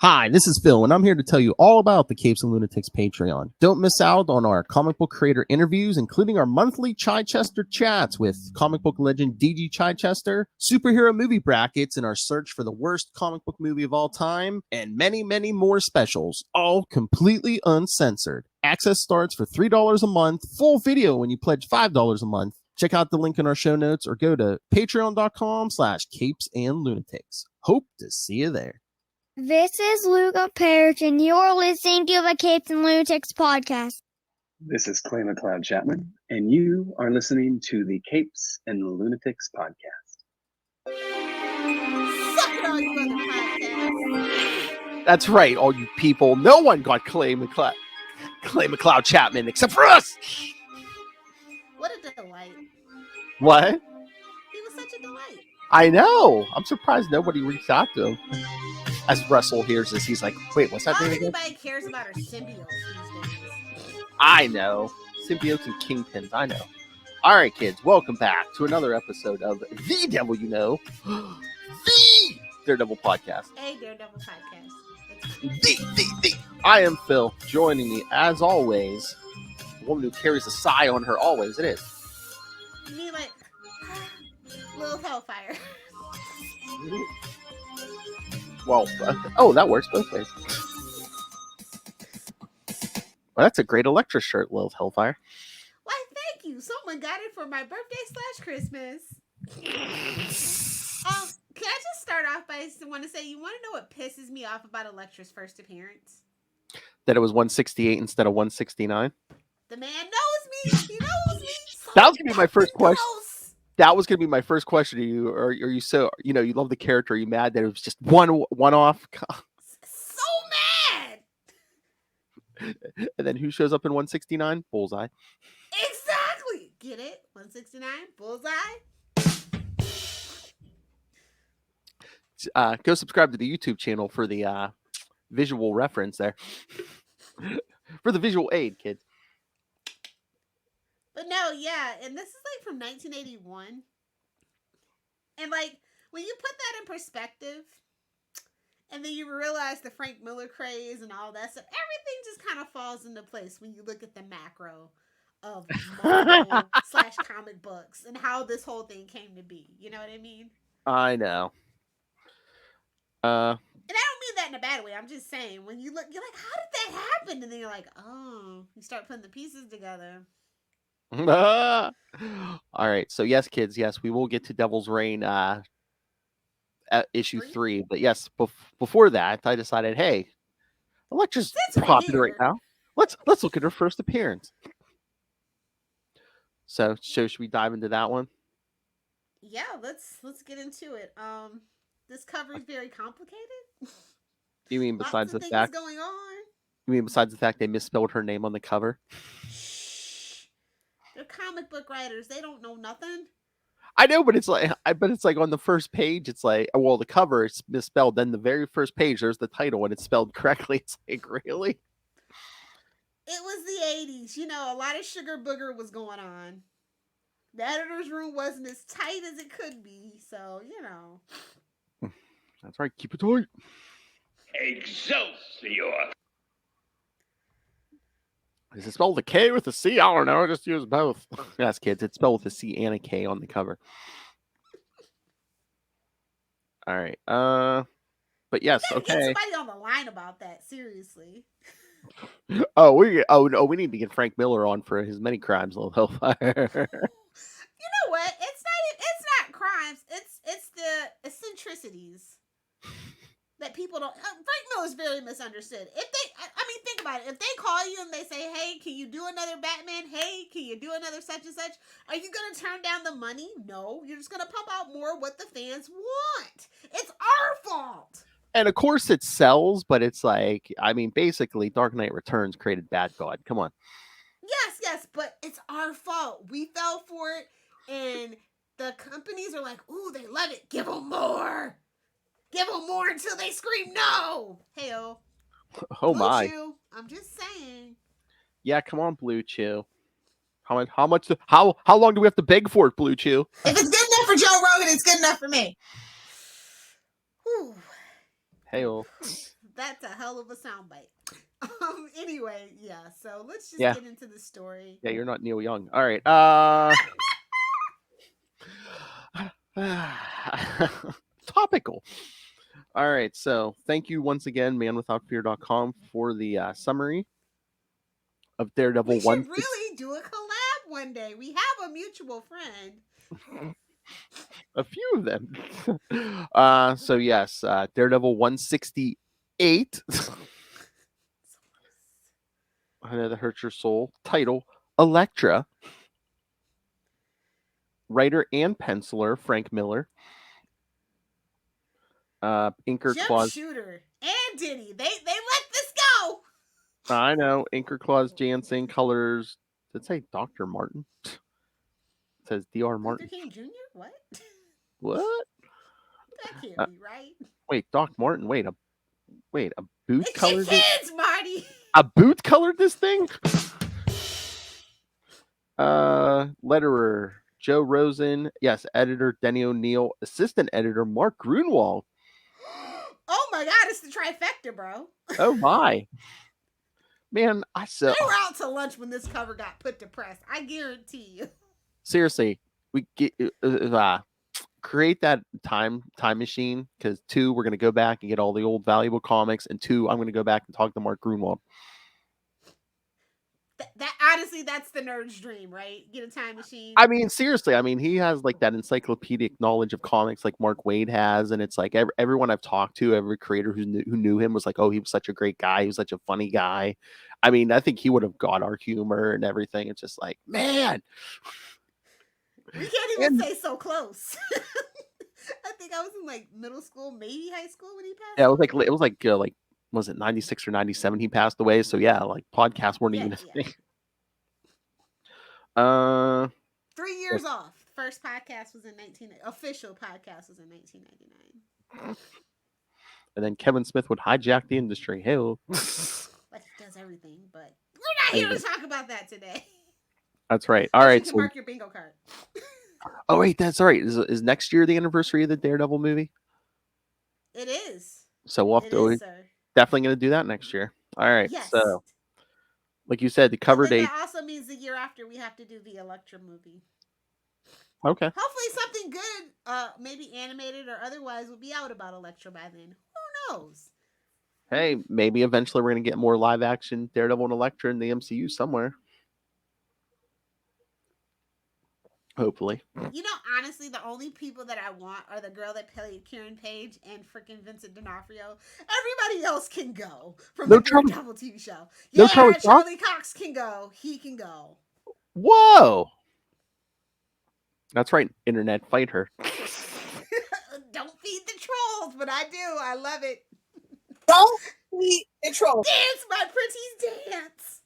Hi, this is Phil, and I'm here to tell you all about the Capes and Lunatics Patreon. Don't miss out on our comic book creator interviews, including our monthly Chichester chats with comic book legend DG Chichester, superhero movie brackets in our search for the worst comic book movie of all time, and many, many more specials, all completely uncensored. Access starts for $3 a month, full video when you pledge $5 a month. Check out the link in our show notes or go to patreon.com/capesandlunatics. Hope to see you there. This is Luca Perich, and you're listening to the Capes and Lunatics podcast. This is Clay McLeod Chapman, and you are listening to the Capes and Lunatics podcast. Suck it all, you other podcasts. That's right, all you people. No one got Clay McLeod Chapman except for us. What a delight. What? He was such a delight. I know. I'm surprised nobody reached out to him. As Russell hears this, he's like, wait, what's that Not name again? anybody cares about our symbiotes these days. I know. Symbiotes and Kingpins, I know. All right, kids, welcome back to another episode of The Devil You Know, the Daredevil Podcast. Hey, Daredevil Podcast. The. I am Phil. Joining me, as always, the woman who carries a sigh on her always. It is. You mean like Little Hellfire? Well, that works both ways. Well, that's a great Elektra shirt, Lilith Hellfire. Why, thank you. Someone got it for my birthday/Christmas. Can I just start off by want to say, you want to know what pisses me off about Elektra's first appearance? That it was 168 instead of 169. The man knows me. He knows me. So That was gonna be my first question. close. That was going to be my first question to you. Are you so, you love the character? Are you mad that it was just one off? So mad. And then who shows up in 169? Bullseye. Exactly. Get it? 169, Bullseye. Go subscribe to the YouTube channel for the visual reference there. For the visual aid, kids. But no, yeah, and this is like from 1981. And like, when you put that in perspective, and then you realize the Frank Miller craze and all that stuff, everything just kind of falls into place when you look at the macro of Marvel/comic books and how this whole thing came to be. You know what I mean? I know. And I don't mean that in a bad way. I'm just saying, when you look, you're like, how did that happen? And then you're like, oh, you start putting the pieces together. All right, so yes, kids, yes, we will get to Devil's Reign at issue 3, but yes, before that, I decided, hey, Elektra's popular right now. Let's look at her first appearance. So should we dive into that one? Yeah, let's get into it. This cover is very complicated. You mean besides the fact going on? You mean besides the fact they misspelled her name on the cover? They're comic book writers. They don't know nothing. I know, but it's like on the first page, it's like, well, the cover is misspelled. Then the very first page, there's the title, and it's spelled correctly. It's like, really? It was the 80s. A lot of sugar booger was going on. The editor's room wasn't as tight as it could be, so, That's right. Keep it tight. Excelsior! Is it spelled with a K with a C? I don't know. Just use both. Yes, kids. It's spelled with a C and a K on the cover. All right. But yes, okay. Get somebody on the line about that. Seriously. We need to get Frank Miller on for his many crimes, Little Hellfire. You know what? It's not crimes. It's the eccentricities that people don't. Frank Miller's very misunderstood. Think about it. If they call you and they say, "Hey, can you do another Batman? Hey, can you do another such and such?" Are you gonna turn down the money? No, you're just gonna pump out more what the fans want. It's our fault. And of course, it sells, but it's like, basically, Dark Knight Returns created Bad God. Come on. Yes, but it's our fault. We fell for it, and the companies are like, "Ooh, they love it. Give them more. Give them more until they scream no." Hey-o. Oh, Blue my. Chew, I'm just saying. Yeah, come on, Blue Chew. How long do we have to beg for it, Blue Chew? If it's good enough for Joe Rogan, it's good enough for me. Whew. Hey-o. That's a hell of a soundbite. Anyway, yeah. So let's just Yeah. get into the story. Yeah, you're not Neil Young. All right. Topical. All right. So thank you once again, manwithoutfear.com, for the summary of Daredevil We 1. should really do a collab one day. We have a mutual friend. A few of them. So yes, Daredevil 168. I know that hurts your soul. Title: Elektra. Writer and penciler Frank Miller. Inker Jim Claus. Shooter and Diddy. They let this go. I know. Inker Claus Jansen. Colors. Did it say Dr. Martin? It says Dr. Martin. Luther King Jr. What? What? That can't be right. Wait, Doc Martin. Wait, a boot It's colored your kids, Marty. A boot colored this thing? Letterer Joe Rosen. Yes, editor Denny O'Neil. Assistant editor Mark Grunwald. Oh my God, it's the trifecta, bro. Oh my. Man, They were out to lunch when this cover got put to press. I guarantee you. Seriously, we get create that time machine, because 2, we're gonna go back and get all the old valuable comics, and 2, I'm gonna go back and talk to Mark Grunwald. That honestly, that's the nerd's dream, right? Get a time machine. I mean, seriously, I mean, he has like that encyclopedic knowledge of comics like Mark Waid has, and it's like everyone I've talked to, every creator who knew him was like, oh, he was such a great guy, he was such a funny guy. I mean, I think he would have got our humor and everything. It's just like, man, we can't even say so close. I think I was in like middle school, maybe high school when he passed. Yeah, it was like was it 96 or 97 he passed away? So yeah, like podcasts weren't even a thing. 3 years off. First podcast was in official podcast was in 1999. And then Kevin Smith would hijack the industry. Hell. Like he does everything, but we're not here to talk about that today. That's right. All right. You can mark your bingo card. Oh wait, that's all right. Is next year the anniversary of the Daredevil movie? It is. So we'll have to definitely going to do that next year. All right. Yes. So, like you said, the cover date. That also means the year after we have to do the Elektra movie. Okay. Hopefully something good, maybe animated or otherwise, will be out about Elektra by then. Who knows? Hey, maybe eventually we're going to get more live action Daredevil and Elektra in the MCU somewhere. Hopefully. You know, honestly, the only people that I want are the girl that played Karen Page and freaking Vincent D'Onofrio. Everybody else can go from the Daredevil TV show. Yeah, Charlie Cox can go. He can go. Whoa! That's right, internet, fight her. Don't feed the trolls, but I do. I love it. Don't feed the trolls. Dance, my pretties, dance.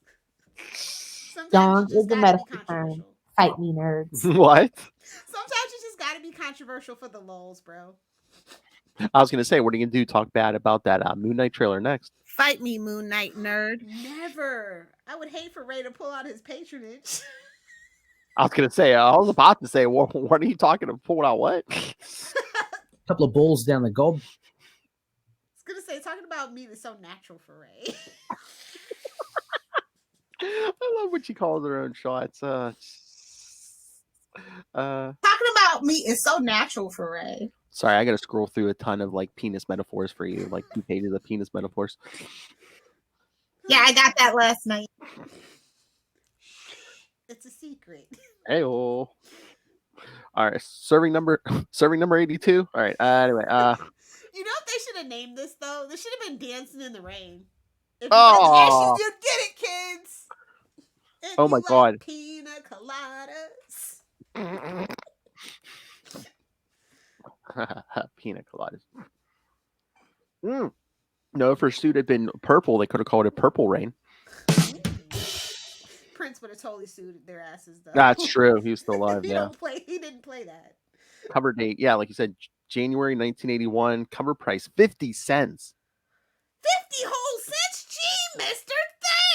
Sometimes is the medical term. Fight me, nerds. What? Sometimes you just gotta be controversial for the lulz, bro. I was gonna say, what are you gonna do? Talk bad about that Moon Knight trailer next? Fight me, Moon Knight nerd. Never. I would hate for Ray to pull out his patronage. I was about to say, what are you talking about? Pull out what? Couple of bowls down the gob. I was gonna say, talking about meat is so natural for Ray. I love when she calls her own shots. Talking about meat is so natural for Ray. Sorry, I gotta scroll through a ton of like penis metaphors for you, like 2 pages of penis metaphors. Yeah, I got that last night. It's a secret. Hey-oh. All right, serving number 82. All right. Anyway, You know what they should have named this though? This should have been Dancing in the Rain. If Oh, you get it, kids. If oh my God. Pina coladas. Pina coladas. No, if her suit had been purple, they could have called it Purple Rain. Prince would have totally suited their asses though. That's true. He was still alive. He didn't play that. Cover date, yeah, like you said, January 1981. Cover price 50 cents. 50 whole cents? Gee, mister,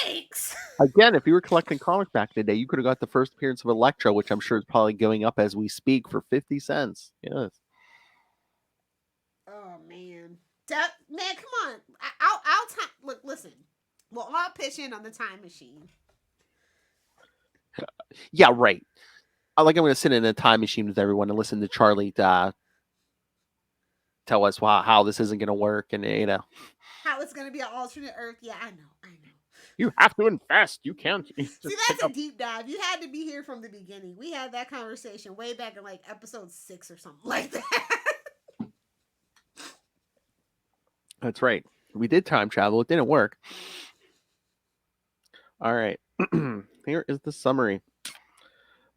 thanks. Again, if you were collecting comics back in the day, you could have got the first appearance of Elektra, which I'm sure is probably going up as we speak, for 50 cents. Yes. Oh man. Man, come on. pitch in on the time machine. Yeah, right. I'm going to sit in a time machine with everyone and listen to Charlie tell us how this isn't going to work, and how it's going to be an alternate Earth. Yeah, I know. You have to invest. You can't. See, that's a deep dive. You had to be here from the beginning. We had that conversation way back in like episode 6 or something like that. That's right. We did time travel. It didn't work. All right. Here is the summary.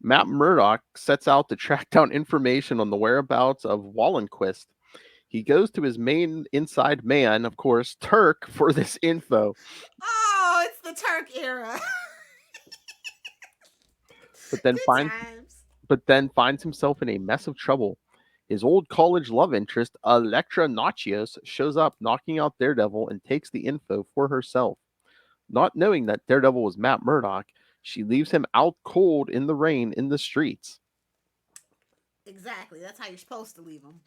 Matt Murdock sets out to track down information on the whereabouts of Wallenquist. He goes to his main inside man, of course, Turk, for this info. Oh, it's the Turk era. But then finds himself in a mess of trouble. His old college love interest, Elektra Nachios, shows up, knocking out Daredevil, and takes the info for herself. Not knowing that Daredevil was Matt Murdock, she leaves him out cold in the rain in the streets. Exactly. That's how you're supposed to leave him.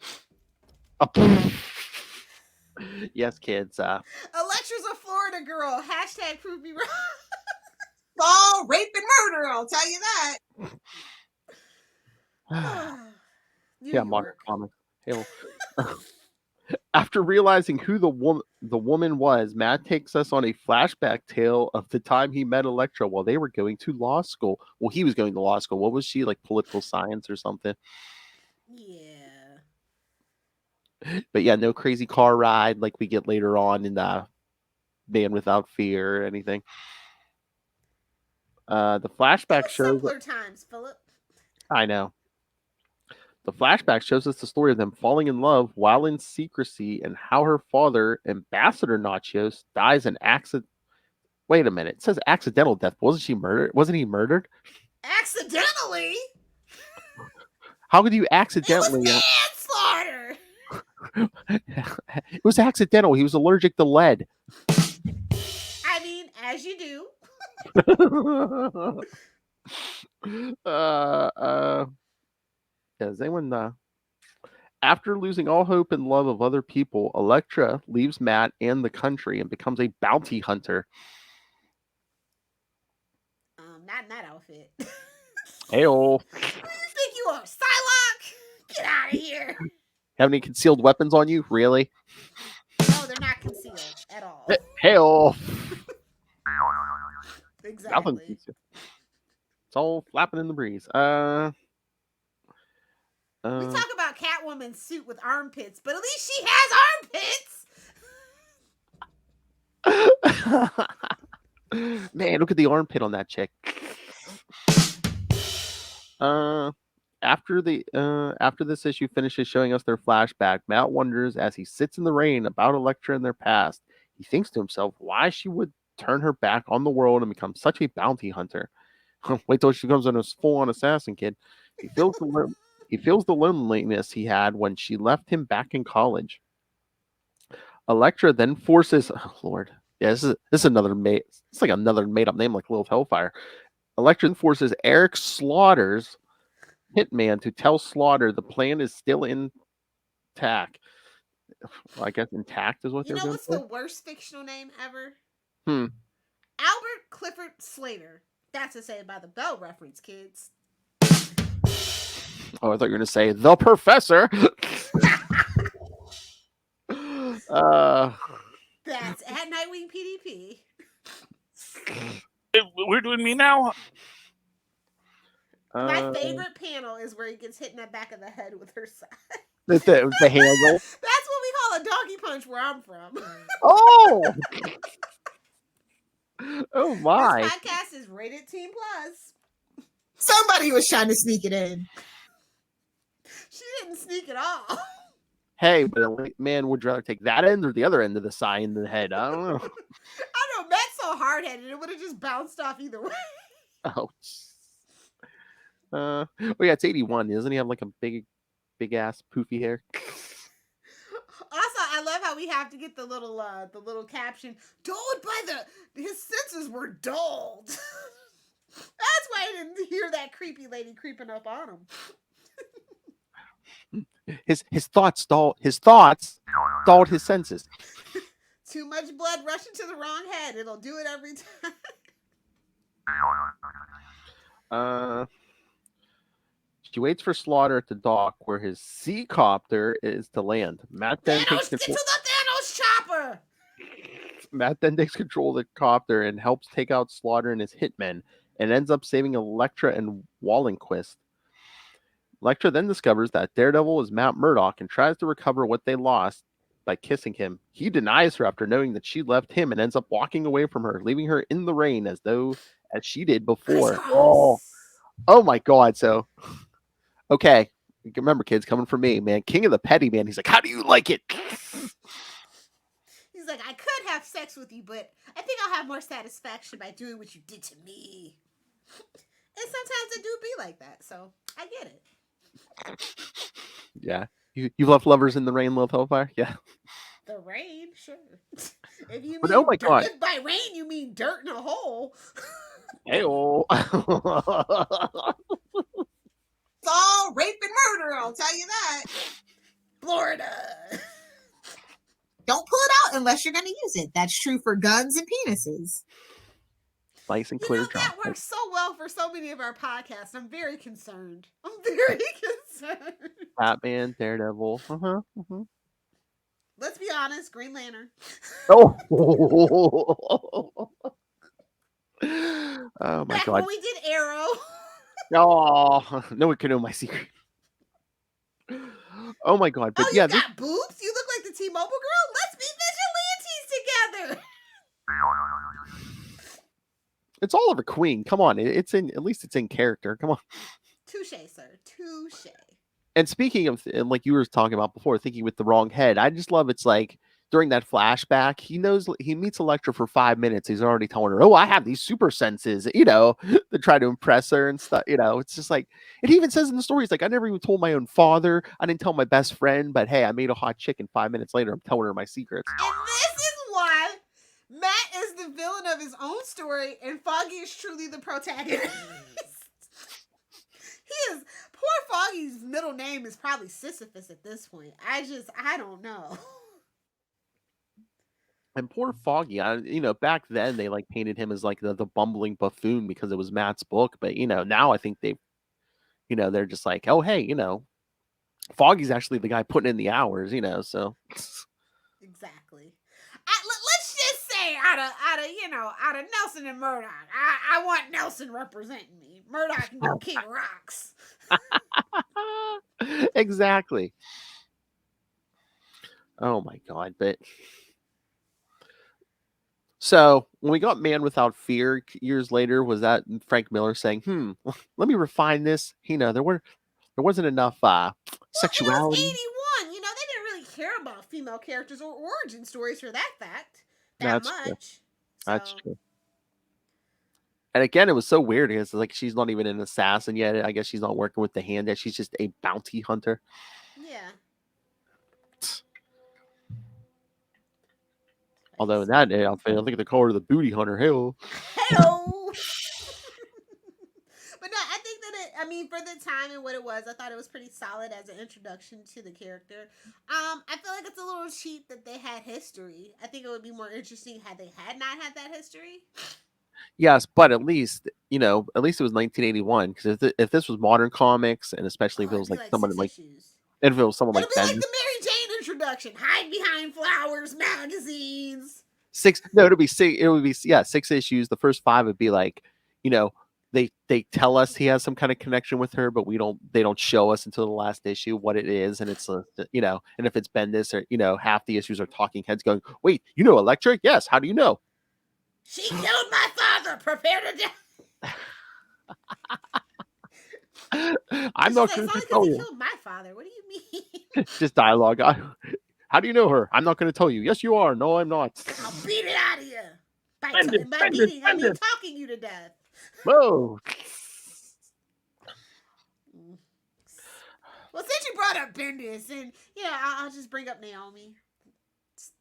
Yes, kids. Electra's a Florida girl. # prove me wrong. Oh, rape and murder, I'll tell you that. Yeah, modern comics. Hell. After realizing who the woman was, Matt takes us on a flashback tale of the time he met Elektra while they were going to law school. Well, he was going to law school. What was she, like political science or something? Yeah. But yeah, no crazy car ride like we get later on in the Man Without Fear or anything. The flashback shows simpler times, Philip. I know. The flashback shows us the story of them falling in love while in secrecy and how her father, Ambassador Nachios, dies in accident. Wait a minute. It says accidental death. Wasn't she murdered? Wasn't he murdered? Accidentally? How could you accidentally? It was manslaughter. It was accidental. He was allergic to lead. I mean, as you do. Does anyone after losing all hope and love of other people, Elektra leaves Matt and the country and becomes a bounty hunter. Not in that outfit. Hey-o. Who do you think you are, Psylocke? Get out of here. Have any concealed weapons on you? Really? No, they're not concealed at all. Hey-o. Exactly. It's all flapping in the breeze. We talk about Catwoman's suit with armpits, but at least she has armpits. Man, look at the armpit on that chick. After this issue finishes showing us their flashback, Matt wonders as he sits in the rain about Elektra and their past. He thinks to himself why she would turn her back on the world and become such a bounty hunter. Wait till she becomes a full-on assassin, kid. He feels the loneliness he had when she left him back in college. Elektra then forces, oh Lord, yeah, this is another it's like another made-up name like Lilith Hellfire. Elektra forces Eric Slaughter's hitman to tell Slaughter the plan is still intact. Well, I guess intact is what they're going to say. You know what's the worst fictional name ever? Albert Clifford Slater. That's a Saved by the Bell reference, kids. Oh, I thought you were going to say the professor. That's at Nightwing PDP. We're doing me now. My favorite panel is where he gets hit in the back of the head with her side. The handle. That's what we call a donkey punch where I'm from. Oh! Oh my. This podcast is rated Teen Plus. Somebody was trying to sneak it in. She didn't sneak at all. Hey, but a man would rather take that end or the other end of the sign in the head. I don't know. I know, Matt's so hard-headed, it would have just bounced off either way. Oh. Oh yeah, it's 81. Doesn't he have like a big ass poofy hair? Also, I love how we have to get the little caption. Dulled by his senses were dulled. That's why I didn't hear that creepy lady creeping up on him. His thoughts dulled his senses. Too much blood rushing to the wrong head. It'll do it every time. She waits for Slaughter at the dock where his sea copter is to land. Matt then takes Get to control. the Thanos chopper! Matt then takes control of the copter and helps take out Slaughter and his hitmen, and ends up saving Elektra and Wallenquist. Elektra then discovers that Daredevil is Matt Murdock and tries to recover what they lost by kissing him. He denies her after knowing that she left him and ends up walking away from her, leaving her in the rain as she did before. Oh my God. So, okay. Remember, kids, coming from me, man. King of the petty, man. He's like, how do you like it? He's like, I could have sex with you, but I think I'll have more satisfaction by doing what you did to me. And sometimes it do be like that, so I get it. Yeah. You left lovers in the rain, love hellfire? Yeah. The rain, sure. If you mean But, oh my God. If by rain you mean dirt in a hole. Hey-oh. It's all rape and murder, I'll tell you that. Florida. Don't pull it out unless you're going to use it. That's true for guns and penises. Nice and clear. That works so well for so many of our podcasts. I'm very concerned. Batman, Daredevil. Let's be honest, Green Lantern. Oh. Oh my Back God. when we did Arrow. Oh, no one can know my secret. Oh my God. But you got boobs? You look like the T-Mobile girl? Let's be vigilantes together. It's Oliver Queen. Come on. At least it's in character. Come on. Touche, sir. Touche. And speaking of, like you were talking about before, thinking with the wrong head, I just love it's like during that flashback, he meets Elektra for 5 minutes. He's already telling her, oh, I have these super senses, to try to impress her and stuff. It's just like, it even says in the story, it's like, I never even told my own father. I didn't tell my best friend, but hey, I made a hot chicken. 5 minutes later, I'm telling her my secrets. And this is why Matt is the villain of his own story and Foggy is truly the protagonist. Poor Foggy's middle name is probably Sisyphus at this point. I don't know. And poor Foggy, back then they like painted him as like the bumbling buffoon because it was Matt's book. But, now I think they're just like, oh, hey, Foggy's actually the guy putting in the hours, so. Exactly. Let's just say out of Nelson and Murdoch, I want Nelson representing me. Murdoch can go kick rocks. Exactly. Oh my God. But so when we got Man Without Fear years later, was that Frank Miller saying, let me refine this. There wasn't enough sexuality. It was 81. They didn't really care about female characters or origin stories for that fact. That's much. True. That's true. And again, it was so weird because like she's not even an assassin yet. I guess she's not working with the hand yet. She's just a bounty hunter. Yeah. Although in that outfit, I look at the color of the booty hunter. Hello. But no, I think that for the time and what it was, I thought it was pretty solid as an introduction to the character. I feel like it's a little cheap that they had history. I think it would be more interesting had they had not had that history. Yes, but at least it was 1981. Because if this was modern comics, and especially if it was like someone like, if it was someone like Ben, like the Mary Jane introduction, hide behind flowers, magazines. It would be 6 issues. The first 5 would be like, they tell us he has some kind of connection with her, but they don't show us until the last issue what it is, and it's and if it's Bendis or half the issues are talking heads going, wait, Elektra? Yes, how do you know? She killed my father. Prepare to die. I'm not going to tell you. Killed my father. What do you mean? Just dialogue. How do you know her? I'm not going to tell you. Yes, you are. No, I'm not. I'll beat it out of you. By beating, I mean talking you to death. Whoa. Well, since you brought up Bendis, and I'll just bring up Naomi.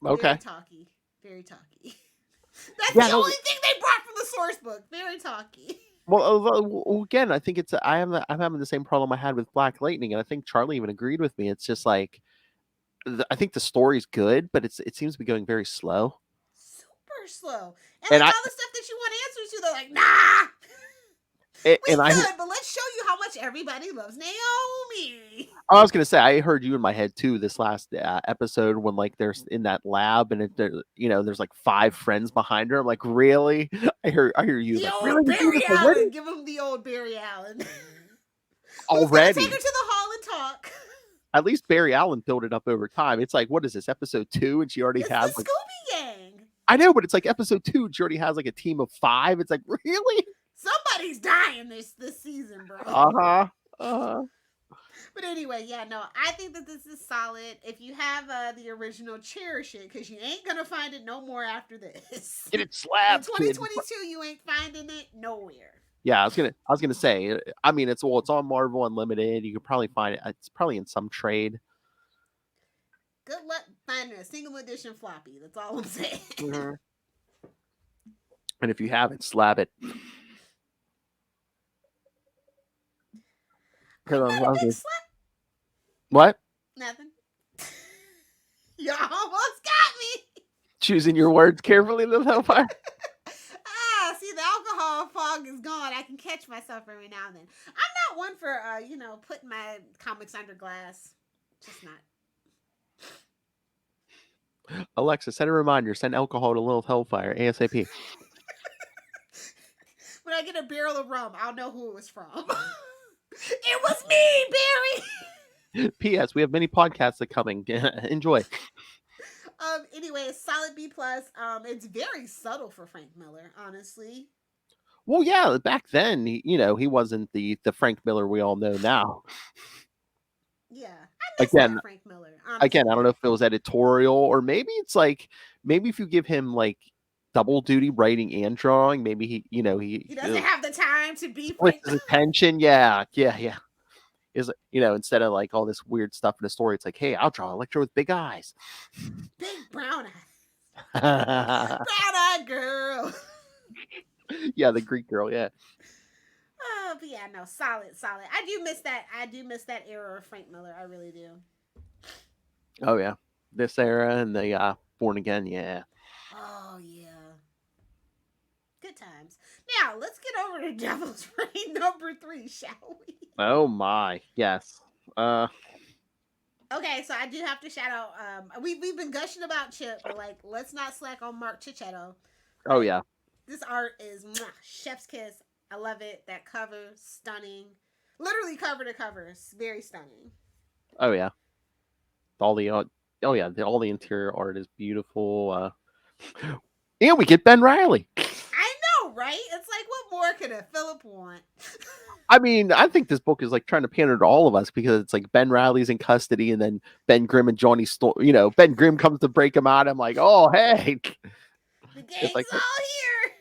Okay. Very talky. That's the only thing they brought from the source book. Very talky. Well, again, I think I'm having the same problem I had with Black Lightning, and I think Charlie even agreed with me. It's just like, I think the story's good, but it seems to be going very slow. slow. And And like I- all the stuff that you want answers to, they're like, nah. We could, but let's show you how much everybody loves Naomi. I was gonna say, I heard you in my head too this last episode when like there's in that lab and there's like 5 friends behind her. I'm like, really? I hear you. The Like, old really? We do Barry this Allen. already? Give him the old Barry Allen. Who's Already? gonna take her to the hall and talk? At least Barry Allen built it up over time. It's like, what is this, episode 2? And she already It's has the like, Scooby Gang. I know, but it's like episode 2 and she already has like a team of 5. It's like, really? Somebody's dying this season, bro. But anyway, yeah, no, I think that this is solid. If you have the original, cherish it, because you ain't gonna find it no more after this. Get it slapped. In 2022, you ain't finding it nowhere. Yeah, I was gonna say. I mean, it's on Marvel Unlimited. You could probably find it. It's probably in some trade. Good luck finding a single edition floppy. That's all I'm saying. Mm-hmm. And if you have it, slap it. What? Nothing. You almost got me. Choosing your words carefully, Little Hellfire. See, the alcohol fog is gone. I can catch myself every now and then. I'm not one for, putting my comics under glass. Just not. Alexa, set a reminder. Send alcohol to Little Hellfire ASAP. When I get a barrel of rum, I'll know who it was from. It was me, Barry. P.S. We have many podcasts that coming. Enjoy. Anyway, a solid B+. It's very subtle for Frank Miller, honestly. Well, yeah, back then, he wasn't the Frank Miller we all know now. Yeah, I miss that Frank Miller. Honestly. Again, I don't know if it was editorial or maybe it's like if you give him like double duty writing and drawing, maybe he doesn't have the time to be with his attention. Yeah. Is instead of like all this weird stuff in the story, it's like, hey, I'll draw Elektra with big eyes, big brown eyes, brown-eyed girl. Yeah, the Greek girl. Yeah. Oh, but yeah, no, solid. I do miss that era of Frank Miller. I really do. Oh yeah, this era and the Born Again. Yeah. Oh yeah. Good times. Now let's get over to Devil's Reign number 3, shall we? Oh my, yes. Okay, so I do have to shout out. We've been gushing about Chip, but like, let's not slack on Mark Cicchetto. Oh yeah. This art is chef's kiss. I love it. That cover, stunning. Literally cover to cover, it's very stunning. Oh yeah. All the interior art is beautiful. And we get Ben Reilly. I know, right? It's like, what more could a Philip want? I mean, I think this book is like trying to pander to all of us because it's like Ben Reilly's in custody and then Ben Grimm and Johnny Ben Grimm comes to break him out. I'm like, oh, hey. The gang's like, all here.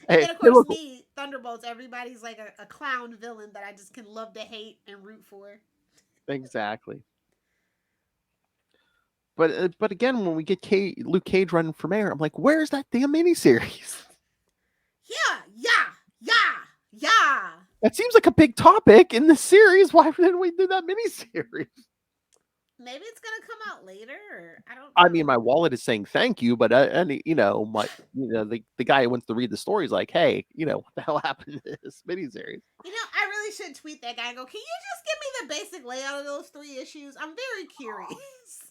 Hey, and then, of course, me, Thunderbolts, everybody's like a clown villain that I just can love to hate and root for. Exactly. But again, when we get Luke Cage running for mayor, I'm like, where's that damn miniseries? Yeah. That seems like a big topic in the series. Why didn't we do that miniseries? Maybe it's gonna come out later. Or I don't know. I mean, my wallet is saying thank you, but the guy who wants to read the story is like, hey, what the hell happened to this miniseries? I really should tweet that guy and go, can you just give me the basic layout of those 3 issues? I'm very curious.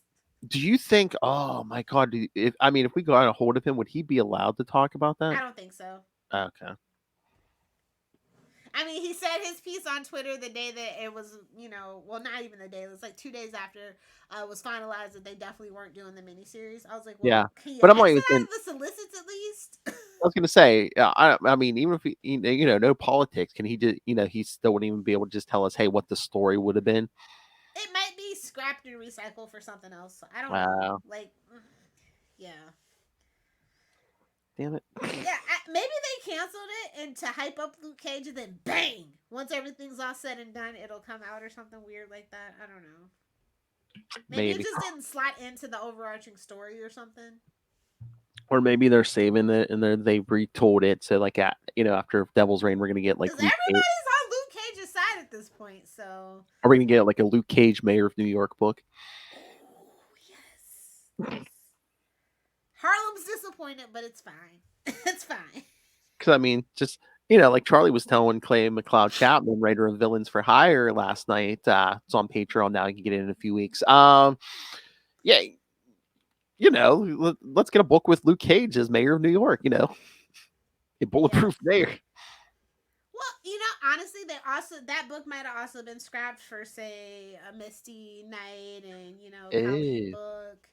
Do you think? Oh my God! If we got a hold of him, would he be allowed to talk about that? I don't think so. Okay. I mean, he said his piece on Twitter the day that it was, not even the day. It was like 2 days after it was finalized that they definitely weren't doing the miniseries. I was like, well, yeah, can you but I'm not even the solicits at least? I was gonna say, I mean, even if he, no politics, can he just, he still wouldn't even be able to just tell us, hey, what the story would have been. It might be scrapped and recycled for something else. I don't Wow. know. Like, yeah. Damn it. Yeah, maybe they canceled it and to hype up Luke Cage and then bang! Once everything's all said and done, it'll come out or something weird like that. I don't know. Maybe. It just didn't slot into the overarching story or something. Or maybe they're saving it and they've retold it. So like, after Devil's Reign, we're going to get like... Because everybody's on Luke Cage's side at this point, so... Are we going to get like a Luke Cage Mayor of New York book? Oh, yes. Harlem's was disappointed, but it's fine. It's fine. Because I mean, just like Charlie was telling Clay McLeod Chapman, writer of Villains for Hire, last night. It's on Patreon now. You can get it in a few weeks. Yeah, let's get a book with Luke Cage as mayor of New York. A bulletproof mayor. Well, honestly, that book might have also been scrapped for, say, a Misty Knight and Halloween book.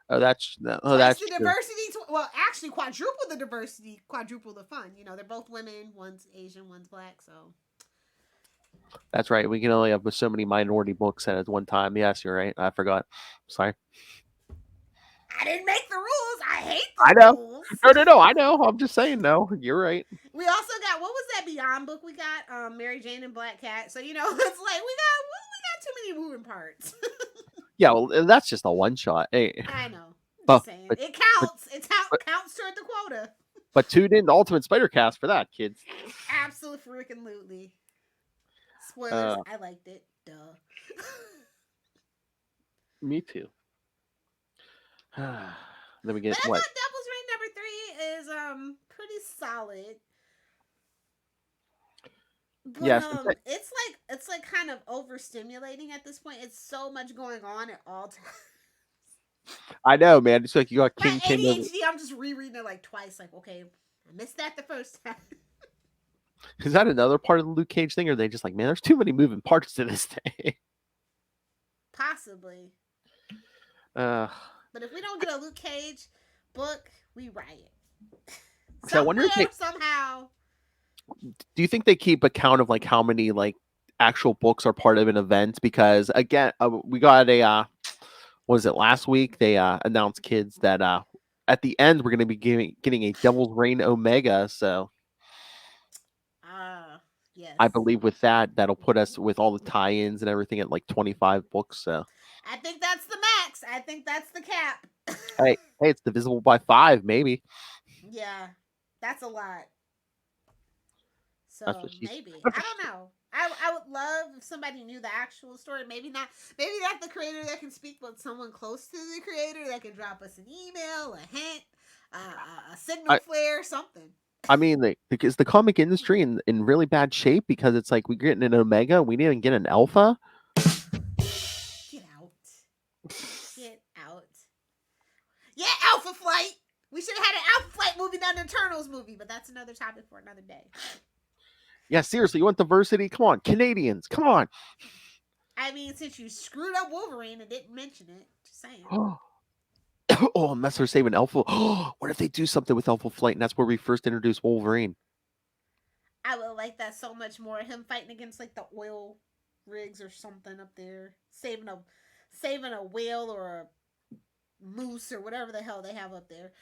That's the true. diversity. Well, actually, quadruple the diversity, quadruple the fun. They're both women. One's Asian, one's black. So that's right. We can only have so many minority books at one time. Yes, you're right. I forgot. Sorry. I didn't make the rules. I hate rules. No. I know. I'm just saying. No, you're right. We also got, what was that Beyond book we got? Mary Jane and Black Cat. So it's like we got too many moving parts. Yeah, well, that's just a one shot. Hey. I know. But it counts. It counts toward the quota. But tune in to Ultimate Spider Cast for that, kids. Absolutely. Spoilers. I liked it. Duh. Me too. Then we get but I what? thought Devil's Reign number 3 is pretty solid. But, yes, it's like kind of overstimulating at this point. It's so much going on at all times. I know, man. It's like you got King ADHD. I'm just rereading it like twice. Like, okay, I missed that the first time. Is that another part of the Luke Cage thing, or are they just like, man, there's too many moving parts to this thing? Possibly. But if we don't get a Luke Cage book, we riot. So I wonder if somehow. Do you think they keep account of like how many like actual books are part of an event? Because again, we got a was it last week? They announced, kids, that at the end we're going to be getting a Devil's Reign Omega. So yes, I believe with that'll put us with all the tie-ins and everything at like 25 books. So I think that's the max. I think that's the cap. hey, it's divisible by 5, maybe. Yeah, that's a lot. So maybe. I don't know. I would love if somebody knew the actual story. Maybe not the creator that can speak, but someone close to the creator that can drop us an email, a hint, a signal flare, something. I mean, because the comic industry in really bad shape, because it's like we're getting an Omega, we didn't get an Alpha. Get out. Yeah, Alpha Flight. We should have had an Alpha Flight movie, not an Eternals movie, but that's another topic for another day. Yeah, seriously, you want diversity? Come on, Canadians, come on. I mean, since you screwed up Wolverine and didn't mention it, just saying. Oh, unless they're saving Alpha. What if they do something with Alpha Flight and that's where we first introduced Wolverine? I would like that so much more. Him fighting against like the oil rigs or something up there, saving a whale or a moose or whatever the hell they have up there.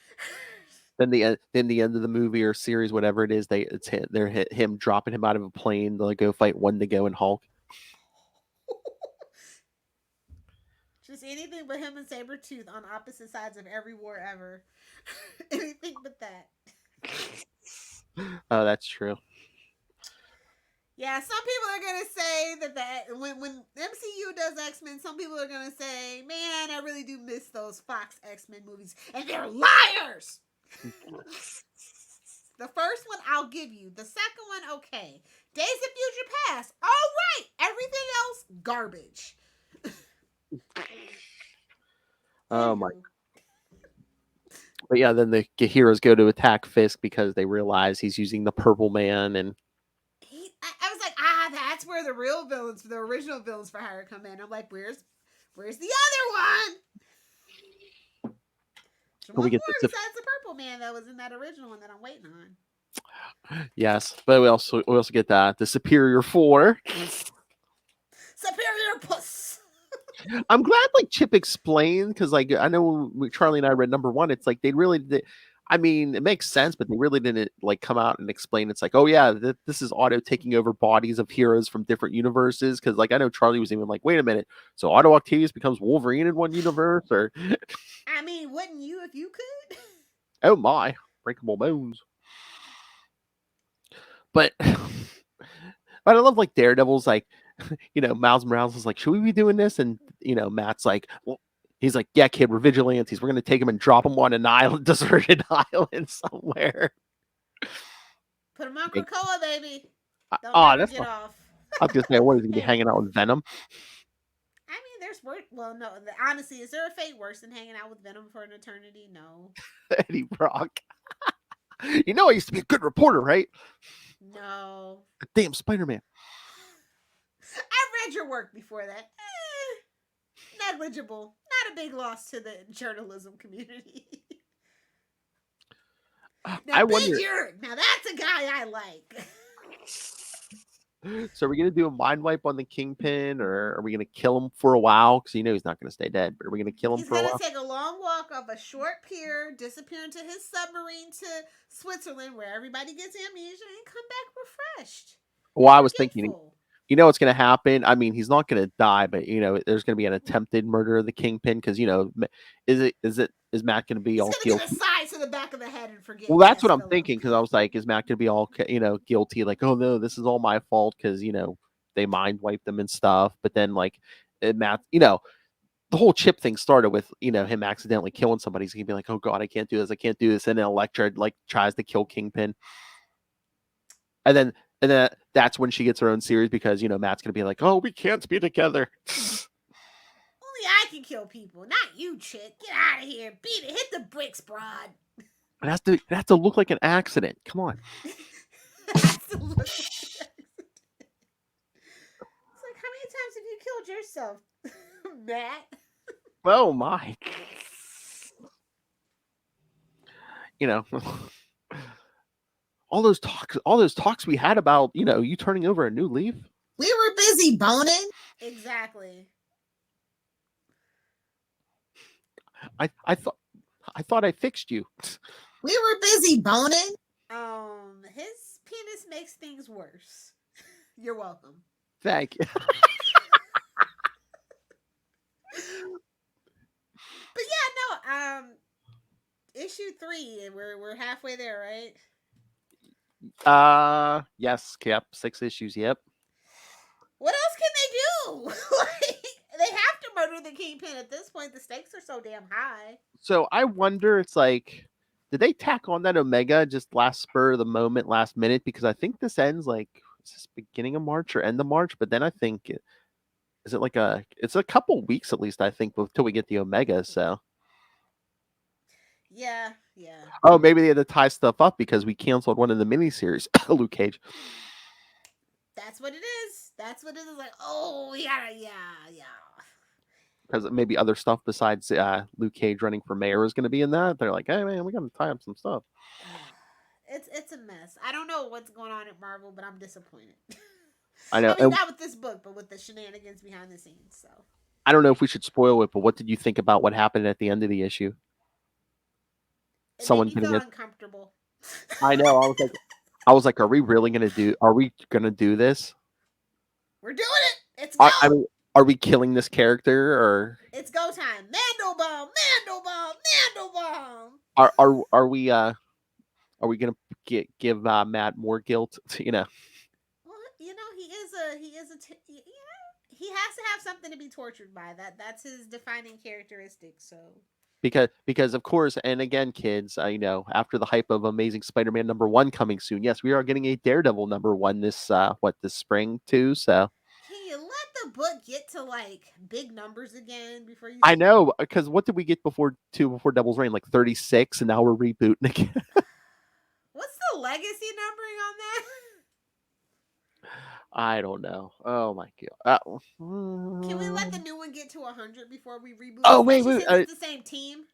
Then the end of the movie or series, whatever it is, they're him dropping him out of a plane to go fight Wendigo and Hulk. Just anything but him and Sabretooth on opposite sides of every war ever. Anything but that. Oh, that's true. Yeah, some people are gonna say that when MCU does X-Men, some people are gonna say, "Man, I really do miss those Fox X-Men movies," and they're liars. The first one I'll give you. The second one, okay. Days of Future Past, all right. Everything else, garbage. Oh my! But yeah, then the heroes go to attack Fisk because they realize he's using the Purple Man, and I was like, that's where the real villains, the original villains for hire come in. I'm like, where's the other one? We get besides the Purple Man that was in that original one that I'm waiting on. Yes, but we also get the Superior Four. Superior Puss. I'm glad Chip explained, because I know Charlie and I read number 1. It's like they really did. I mean, it makes sense, but they really didn't come out and explain. It's like, oh yeah, this is Otto taking over bodies of heroes from different universes. Because I know Charlie was even like, wait a minute, so Otto Octavius becomes Wolverine in one universe, or? I mean, wouldn't you if you could? Oh my, breakable bones. But I love Daredevil's Miles Morales is like, should we be doing this? And Matt's like, well, He's like, yeah, kid, we're vigilantes. We're going to take him and drop him on an island, deserted island somewhere. Put him on Krakoa, baby. Don't Oh, never get off. I was going to say, what is he going to be hanging out with Venom? I mean, there's worse. Well, no. Honestly, is there a fate worse than hanging out with Venom for an eternity? No. Eddie Brock. You know I used to be a good reporter, right? No. Damn Spider-Man. I read your work before that. Negligible. Not a big loss to the journalism community. Now, now that's a guy I like. So are we going to do a mind wipe on the Kingpin, or are we going to kill him for a while? Because you know he's not going to stay dead, but are we going to kill him for a while? He's going to take a long walk off a short pier, disappear into his submarine to Switzerland, where everybody gets amnesia, and come back refreshed. Well, I was thinking, you know what's going to happen? I mean, he's not going to die, but you know, there's going to be an attempted murder of the Kingpin, because you know, is Matt going to be all guilty? He's going to get a side to the back of the head and forget. Well, that's what I'm thinking, because I was like, is Matt going to be all, you know, guilty? Like, oh no, this is all my fault because you know they mind wiped them and stuff. But then like Matt, you know, the whole chip thing started with, you know, him accidentally killing somebody. He's going to be like, oh god, I can't do this. And then Elektra like tries to kill Kingpin, and then that's when she gets her own series, because you know Matt's going to be like, oh, we can't be together. Only I can kill people, not you, chick. Get out of here. Beat it. Hit the bricks, broad. It has to look like an accident. Come on. It has to look like an accident. It's like, how many times have you killed yourself, Matt? Oh my. You know, all those talks we had about, you know, you turning over a new leaf. We were busy boning. Exactly. I thought I fixed you. We were busy boning. His penis makes things worse. You're welcome. Thank you. But yeah, no. Issue 3. We're halfway there, right? Yes, yep. 6 issues. Yep. What else can they do? Like, they have to murder the Kingpin at this point. The stakes are so damn high. So I wonder, it's like, did they tack on that Omega just last spur of the moment, last minute? Because I think this ends like, is this beginning of March or end of March? But then I think, is it like it's a couple weeks at least, I think, until we get the Omega. So. Yeah. Oh, maybe they had to tie stuff up because we canceled one of the miniseries, Luke Cage. That's what it is. Like, oh, yeah. Because maybe other stuff besides Luke Cage running for mayor is going to be in that. They're like, hey man, we got to tie up some stuff. It's a mess. I don't know what's going on at Marvel, but I'm disappointed. I know. I mean, not with this book, but with the shenanigans behind the scenes. So I don't know if we should spoil it, but what did you think about what happened at the end of the issue? Someone feel uncomfortable. I know. I was like, are we going to do this? We're doing it. It's go. I mean, are we killing this character, or it's go time? Mandelbaum. Are we gonna give Matt more guilt? You know. Well, you know, he has to have something to be tortured by. That's his defining characteristic. So. Because of course, and again, kids, you know, after the hype of Amazing Spider-Man #1 coming soon, yes, we are getting a Daredevil #1 this spring too. So. Can you let the book get to like big numbers again before you? I know, because what did we get before Devil's Reign? Like 36, and now we're rebooting again. What's the legacy numbering on that? I don't know. Oh my god! Can we let the new one get to 100 before we reboot? Oh wait! It's the same team.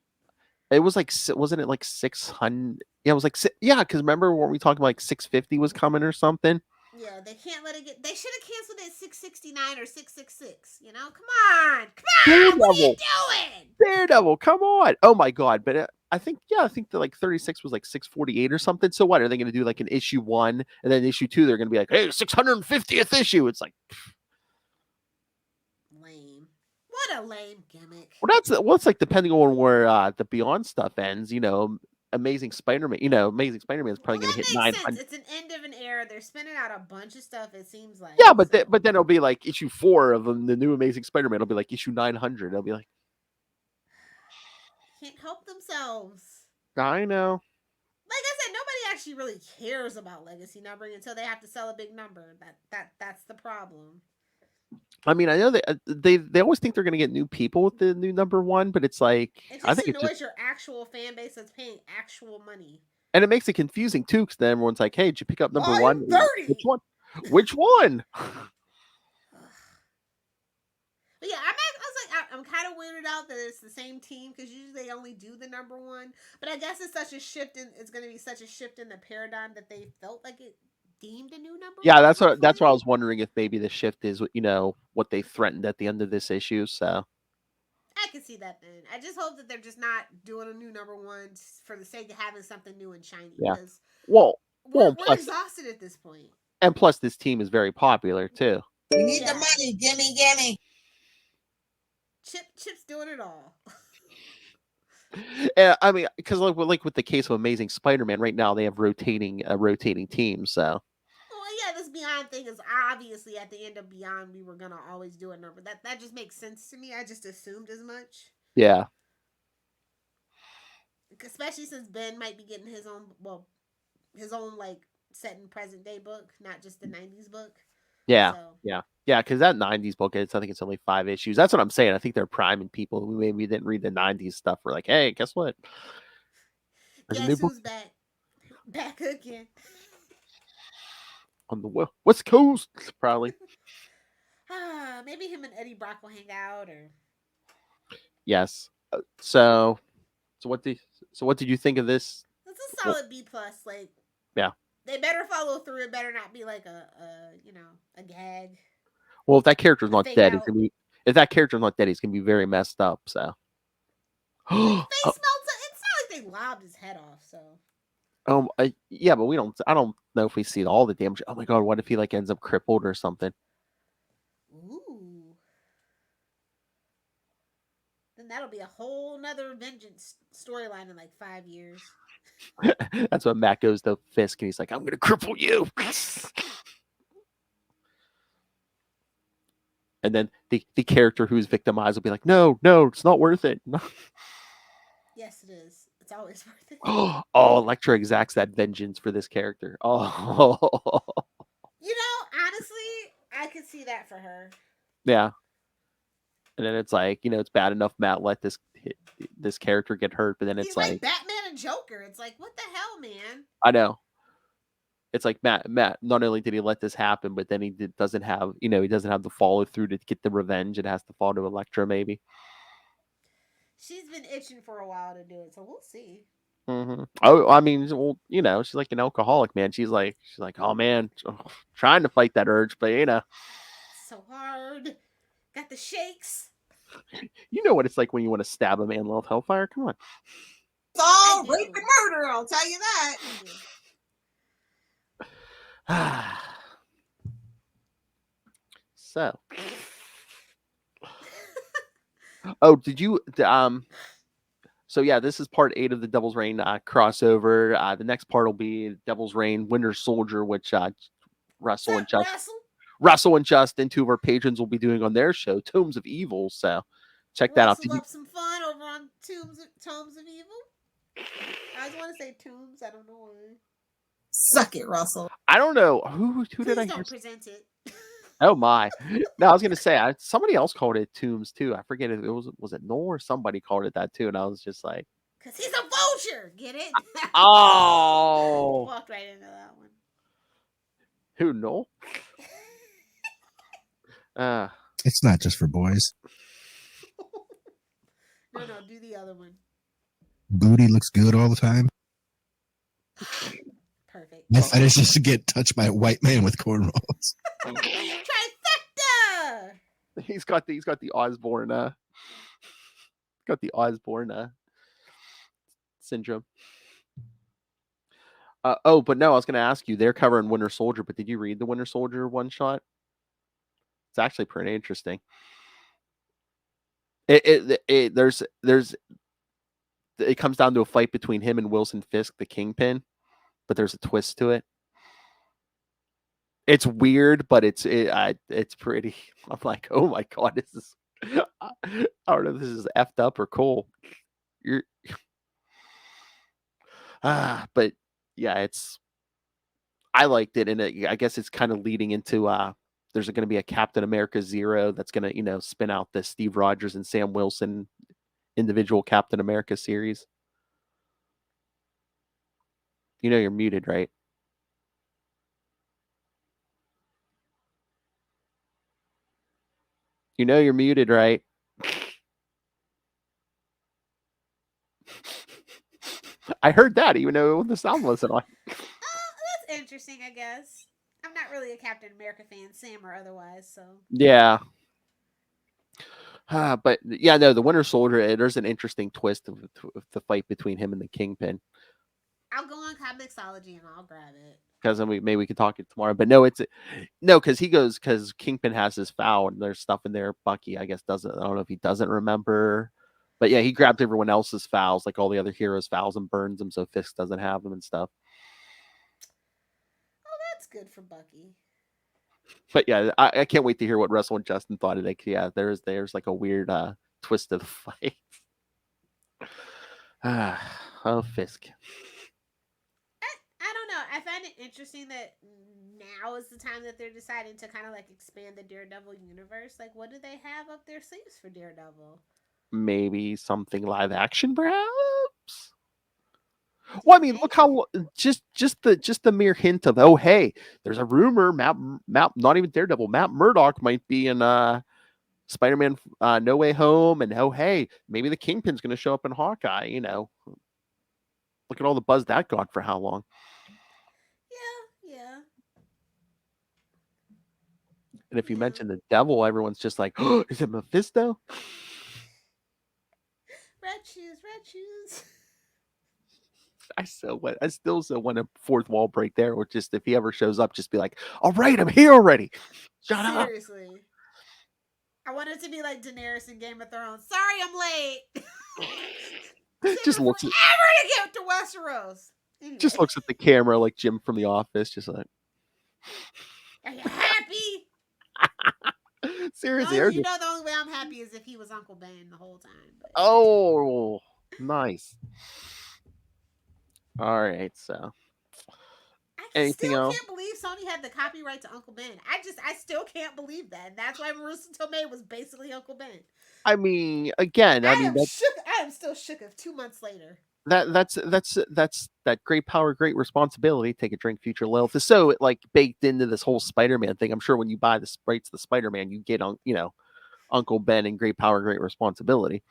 It was like, wasn't it like 600? Yeah, it was like, yeah. Because remember, weren't we talking about like 650 was coming or something? Yeah, they can't let it get. They should have canceled it at 669 or 666. You know, come on, Daredevil. What are you doing? Daredevil, come on! Oh my god! But I think the like 36 was like 648 or something. So what are they going to do? Like an issue 1 and then issue 2? They're going to be like, hey, 650th issue. It's like lame. What a lame gimmick. Well, it's like depending on where the Beyond stuff ends. You know, Amazing Spider-Man. You know, Amazing Spider-Man is probably going to hit 900. It's an end of an era. They're spinning out a bunch of stuff. It seems like. Yeah, but then it'll be like issue 4 of the new Amazing Spider-Man. It'll be like issue 900. It'll be like. can't help themselves. I know. Like I said, nobody actually really cares about legacy numbering until they have to sell a big number. That's the problem. I mean, I know they always think they're going to get new people with the new number one, but it's like It I just think annoys it's your actual fan base that's paying actual money. and it makes it confusing too, because then everyone's like, "Hey, did you pick up number one? Volume 30. Which one? Which one?" But yeah, I'm kind of weirded out that it's the same team because usually they only do the number one. But I guess it's going to be such a shift in the paradigm that they felt like it deemed a new number. Yeah, one, that's what hopefully. I was wondering if maybe the shift is what they threatened at the end of this issue. So I can see that then. I just hope that they're just not doing a new number one for the sake of having something new and shiny. Yeah. Because well, we're plus exhausted at this point. and plus this team is very popular too. We need the money. Gimme. Chip's doing it all. I mean, because like with the case of Amazing Spider-Man, right now they have rotating teams. So. Well, yeah, this Beyond thing is obviously at the end of Beyond we were gonna always do a number. That just makes sense to me. I just assumed as much. Yeah. Especially since Ben might be getting his own like set in present day book, not just the 90s book. Yeah. So. Yeah, because that 90s book, I think it's only 5 issues. That's what I'm saying. I think they're priming people who maybe didn't read the 90s stuff. We're like, hey, guess what? Guess who's back? Back again. On the West Coast, probably. Maybe him and Eddie Brock will hang out, or. Yes. So what did you think of this? It's a solid B+. Like. Yeah. They better follow through. It better not be like a gag. Well, if that character's not dead, out. he's gonna be very messed up. So. Face melts. It's not like they lobbed his head off. So. Yeah, but I don't know if we see all the damage. Oh my god, what if he like ends up crippled or something? Ooh. Then that'll be a whole nother vengeance storyline in like 5 years. That's when Matt goes to Fisk and he's like, I'm gonna cripple you. And then the character who's victimized will be like, no, it's not worth it. Yes, it is. It's always worth it. Oh, Elektra exacts that vengeance for this character. Oh. Honestly, I could see that for her. Yeah. And then it's like, it's bad enough Matt let this character get hurt, but then it's He's like Batman and Joker. It's like, what the hell, man? I know. It's like Matt, not only did he let this happen, but then he doesn't have the follow through to get the revenge. It has to fall to Elektra, maybe. She's been itching for a while to do it, so we'll see. Mm-hmm. Oh, I mean, well, she's like an alcoholic, man. She's like, oh man, trying to fight that urge, but so hard. Got the shakes. You know what it's like when you want to stab a man with hellfire. Come on. It's all rape and murder. I'll tell you that. So. Oh, did you? So yeah, this is part 8 of the Devil's Reign crossover. The next part will be Devil's Reign Winter Soldier, which Russell and Justin, 2 of our patrons, will be doing on their show, Tomes of Evil. So check that out. Up some fun over on Tomes of Evil. I just want to say Tombs. I don't know why. Suck it, Russell. I don't know who did I don't present it. Oh my! No, I was gonna say somebody else called it Tombs too. I forget if it was it Noel or somebody called it that too, and I was just like, because he's a vulture. Get it? Oh, walked right into that one. Who Noel? It's not just for boys. No, do the other one. Booty looks good all the time. Perfect. My fetish is to get touched by a white man with cornrows. Trifecta. He's got the Osborne syndrome. But no, I was going to ask you. They're covering Winter Soldier, but did you read the Winter Soldier one shot? It's actually pretty interesting. It comes down to a fight between him and Wilson Fisk, the Kingpin, but there's a twist to it. It's weird, but it's pretty. I'm like, oh my god, this is. I don't know if this is effed up or cool. But yeah, I liked it, and I guess it's kind of leading into there's going to be a Captain America Zero that's going to spin out the Steve Rogers and Sam Wilson individual Captain America series. You're muted, right? You're muted, right? I heard that, even though the sound wasn't on. That's interesting, I guess. I'm not really a Captain America fan, Sam or otherwise, so. Yeah. But yeah, no, the Winter Soldier, there's an interesting twist of the fight between him and the Kingpin. I'll go on Comixology and I'll grab it. Because maybe we could talk it tomorrow. But no, because Kingpin has his foul and there's stuff in there. Bucky, I guess, doesn't. I don't know if he doesn't remember. But yeah, he grabs everyone else's fouls, like all the other heroes' fouls, and burns them so Fisk doesn't have them and stuff. Oh, that's good for Bucky. But yeah, I can't wait to hear what Russell and Justin thought of it. Yeah, there's like a weird twist of the fight. Oh, Fisk. I don't know. I find it interesting that now is the time that they're deciding to kind of like expand the Daredevil universe. Like, what do they have up their sleeves for Daredevil? Maybe something live action, perhaps. Well, I mean, look how just the mere hint of, oh, hey, there's a rumor Matt not even Daredevil, Matt Murdock might be in Spider-Man No Way Home, and oh, hey, maybe the Kingpin's going to show up in Hawkeye. Look at all the buzz that got for how long. Yeah. And if you mention the devil, everyone's just like, oh, is it Mephisto? Red shoes. I still want a fourth wall break there, or just if he ever shows up, just be like, all right, I'm here already. Shut up. Seriously. I want it to be like Daenerys in Game of Thrones. Sorry, I'm late. Just looks forever to get to Westeros. Anyway. Just looks at the camera like Jim from The Office, just like, are you happy? Seriously. The only way I'm happy is if he was Uncle Ben the whole time. But... Oh, nice. All right, so. Anything still else? Can't believe Sony had the copyright to Uncle Ben. I still can't believe that. And that's why Marissa Tomei was basically Uncle Ben. I mean, again, I am still shook of 2 months later. That's that great power, great responsibility. Take a drink, future Lilith. So like baked into this whole Spider-Man thing. I'm sure when you buy the rights to the Spider-Man, you get on, Uncle Ben and great power, great responsibility.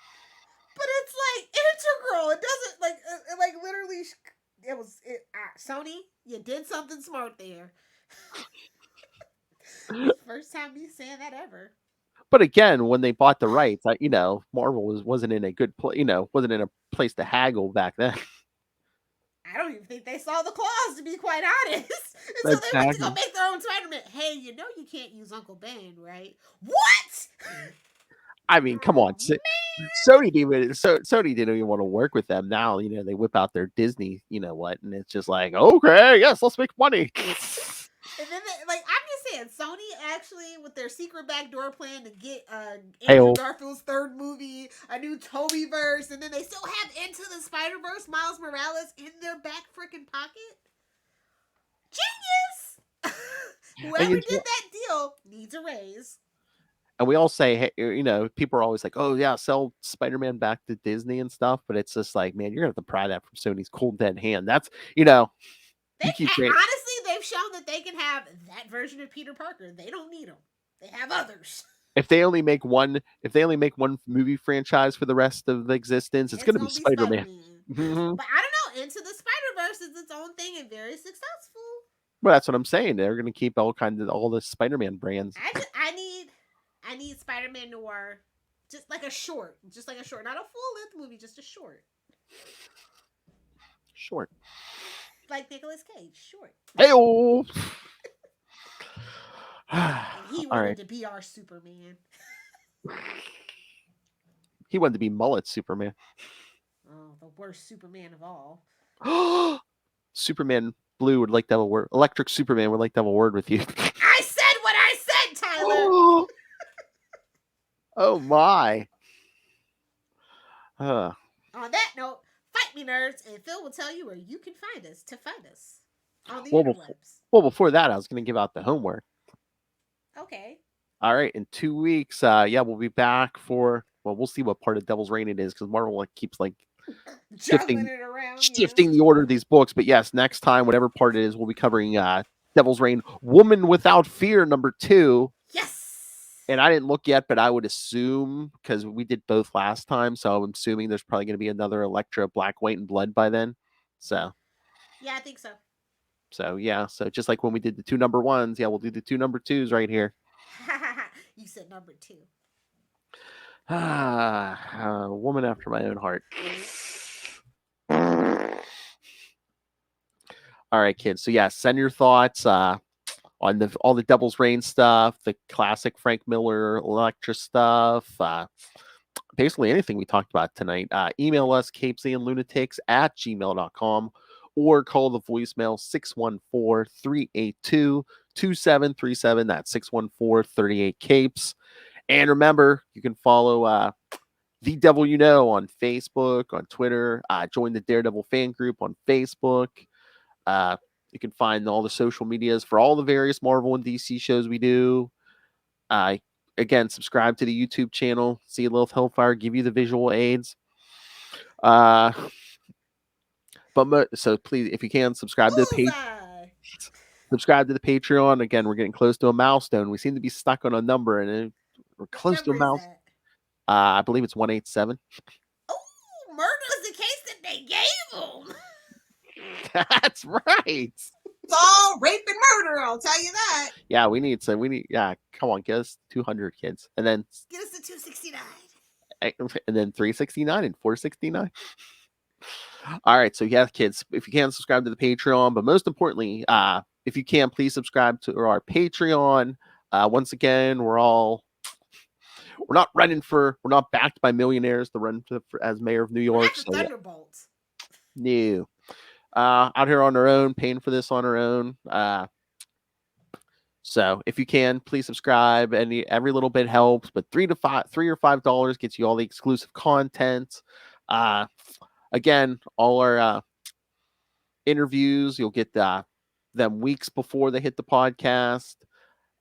But it's like integral. It doesn't like literally. Sony, you did something smart there. First time me saying that ever. But again, when they bought the rights, Marvel wasn't in a good place, wasn't in a place to haggle back then. I don't even think they saw the clause, to be quite honest. Until they went to go make their own Spider-Man. Hey, you can't use Uncle Ben, right? What? I mean, come on. Sony didn't even want to work with them. Now, they whip out their Disney, and it's just like, okay, yes, let's make money. And then, I'm just saying, Sony actually, with their secret backdoor plan to get Andrew Garfield's third movie, a new Toby verse, and then they still have Into the Spider-Verse, Miles Morales in their back freaking pocket. Genius! Whoever did that deal needs a raise. And we all say, hey, people are always like, oh, yeah, sell Spider-Man back to Disney and stuff. But it's just like, man, you're going to have to pry that from Sony's cold, dead hand. That's, honestly, they've shown that they can have that version of Peter Parker. They don't need them. They have others. If they only make one movie franchise for the rest of the existence, it's going to be Spider-Man. Mm-hmm. But I don't know. Into the Spider-Verse is its own thing and very successful. Well, that's what I'm saying. They're going to keep all the Spider-Man brands. I need Spider-Man Noir, just like a short, not a full-length movie, just a short. Short. Like Nicolas Cage, short. Hey-oh! He wanted to be our Superman. He wanted to be Mullet Superman. Oh, the worst Superman of all. Superman Blue would like to have a word. Electric Superman would like to have a word with you. I said what I said, Tyler! Oh, my. On that note, fight Fight Me Nerds, and Phil will tell you where you can find us on the Well, interwebs. before that, I was going to give out the homework. Okay. All right, in 2 weeks, we'll be back for. Well, we'll see what part of Devil's Reign it is because Marvel keeps Juggling it around. shifting the order of these books. But yes, next time, whatever part it is, we'll be covering Devil's Reign, Woman Without Fear, #2. Yes. And I didn't look yet, but I would assume because we did both last time, so I'm assuming there's probably going to be another Elektra, Black, White, and Blood by then. So. Yeah, I think so. So yeah, so just like when we did the 2 number 1s, we'll do the 2 number 2s right here. You said #2. Woman after my own heart. All right, kids. So yeah, send your thoughts on all the Devil's Reign stuff, the classic Frank Miller Elektra stuff, basically anything we talked about tonight. Email us capesandlunatics@gmail.com or call the voicemail 614-382-2737. That's 614-38-CAPES. And remember, you can follow The Devil You Know on Facebook, on Twitter. Join the Daredevil fan group on Facebook. You can find all the social medias for all the various Marvel and DC shows we do. Again, subscribe to the YouTube channel. See Lilith Hellfire give you the visual aids. So please, if you can, subscribe to the page. Subscribe to the Patreon. Again, we're getting close to a milestone. We seem to be stuck on a number, and we're close to a milestone. I believe it's 187. Oh, murder is the case that they gave them. That's right. It's all rape and murder, I'll tell you that. Yeah, we need, come on, get us 200 kids. And then get us to 269. And then 369 and 469. All right, so yeah, kids, if you can, subscribe to the Patreon, but most importantly, if you can, please subscribe to our Patreon. Once again, we're not backed by millionaires to run as mayor of New York. So, Thunderbolts. No. Out here on our own, paying for this on our own. So if you can, please subscribe. Every little bit helps, but $3 or $5 gets you all the exclusive content. Again, all our interviews, you'll get them weeks before they hit the podcast.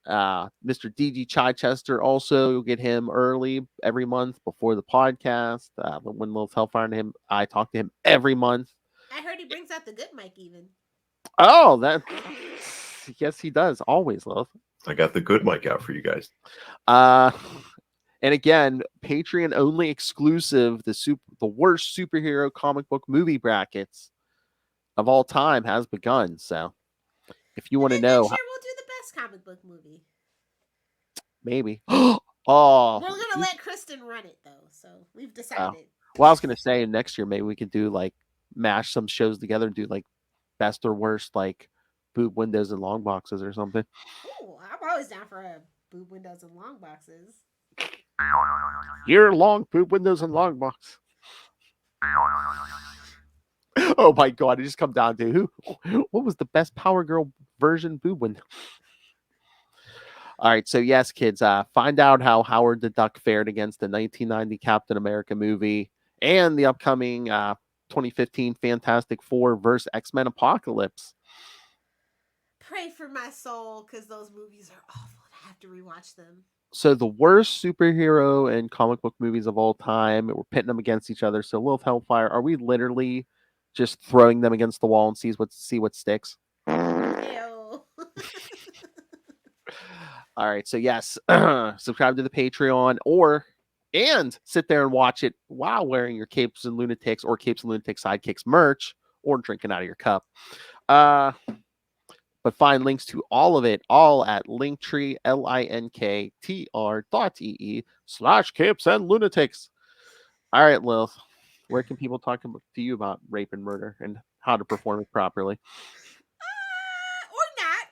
Mr. DG Chichester, also, you'll get him early every month before the podcast. When Lilith Hellfire and him, I talk to him every month. I heard he brings out the good mic even. Oh, yes, he does. Always, Lilith. I got the good mic out for you guys. And again, Patreon only exclusive, the worst superhero comic book movie brackets of all time has begun. So if you want to know, we'll do the best comic book movie. Maybe. We're gonna let Kristen run it though, so we've decided. Well, I was gonna say next year maybe we could do mash some shows together and do best or worst boob windows and long boxes or something. Oh, I'm always down for boob windows and long boxes. Year long boob windows and long box. Oh my god, it just come down to what was the best Power Girl version boob window? All right, so yes, kids, find out how Howard the Duck fared against the 1990 Captain America movie and the upcoming 2015 Fantastic Four vs. X-Men Apocalypse. Pray for my soul, because those movies are awful and I have to rewatch them. So the worst superhero and comic book movies of all time, we're pitting them against each other. So Lilith Hellfire, are we literally just throwing them against the wall and see what sticks? Ew. All right, so yes, subscribe to the Patreon and sit there and watch it while wearing your Capes and Lunatics or Capes and Lunatics Sidekicks merch or drinking out of your cup. But find links to all of it at Linktree, linktr.ee/Capes and Lunatics. All right, Lilith, where can people talk to you about rape and murder and how to perform it properly?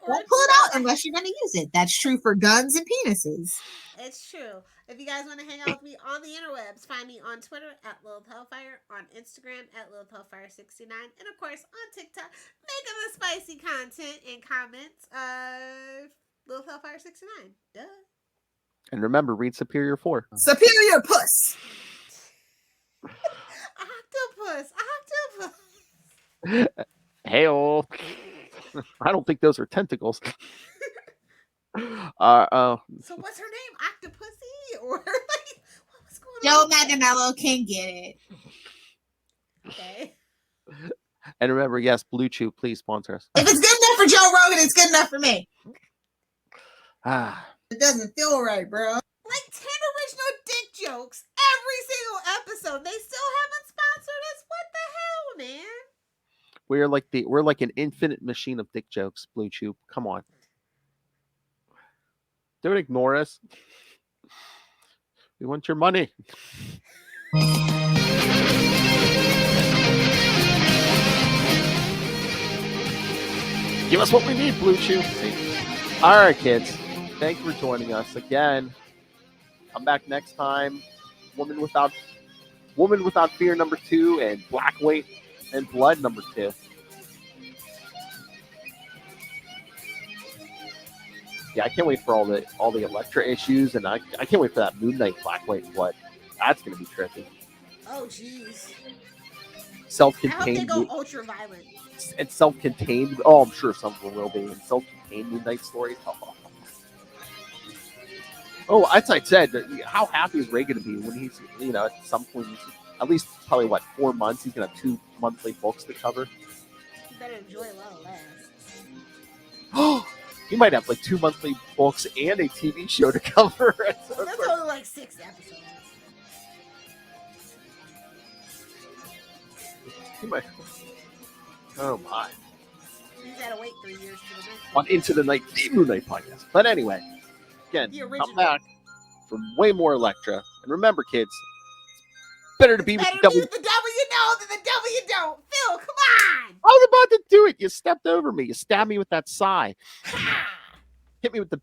Don't pull it out unless you're going to use it. That's true for guns and penises. It's true. If you guys want to hang out with me on the interwebs, find me on Twitter at Lilith Hellfire, on Instagram at Lilith Hellfire69, and of course on TikTok, making the spicy content and comments of Lilith Hellfire69. Duh. And remember, read Superior 4. Superior Puss. Octopus. Hey-oh. I don't think those are tentacles. So what's her name? Octopussy? Or like, what's going Joe on? Manganiello can get it. Okay. And remember, yes, Blue Chew, please sponsor us. If it's good enough for Joe Rogan, it's good enough for me. Ah, It doesn't feel right, bro. Like 10 original dick jokes every single episode. They still haven't sponsored us. What the hell, man? we're like an infinite machine of dick jokes, Blue Chew. Come on. Don't ignore us. We want your money. Give us what we need, Blue Chew. All right, kids. Thanks for joining us again. Come back next time. Woman Without Fear #2 and Black Weight and Blood #2. Yeah, I can't wait for all the Elektra issues, and I can't wait for that Moon Knight Black Weight and Blood. That's gonna be tricky. Oh, jeez. I hope they Self-contained. go ultra violent. And self-contained. Oh, I'm sure some of them will be. And self-contained Moon Knight stories. Oh, as I said, how happy is Ray going to be when he's, at some point, at least probably 4 months, he's going to have 2 monthly books to cover. You better enjoy it while it lasts. Oh, he might have 2 monthly books and a TV show to cover. That's only 6 episodes. He might. Oh my! He's got to wait 3 years for the next On Into the Night, the Moon Knight podcast. But anyway, again, The original. come back for way more Elektra. And remember, kids, it's better to be with Better the be W. with the W you know than the W you don't. Phil, come on! I was about to do it. You stepped over me. You stabbed me with that sigh. Hit me with the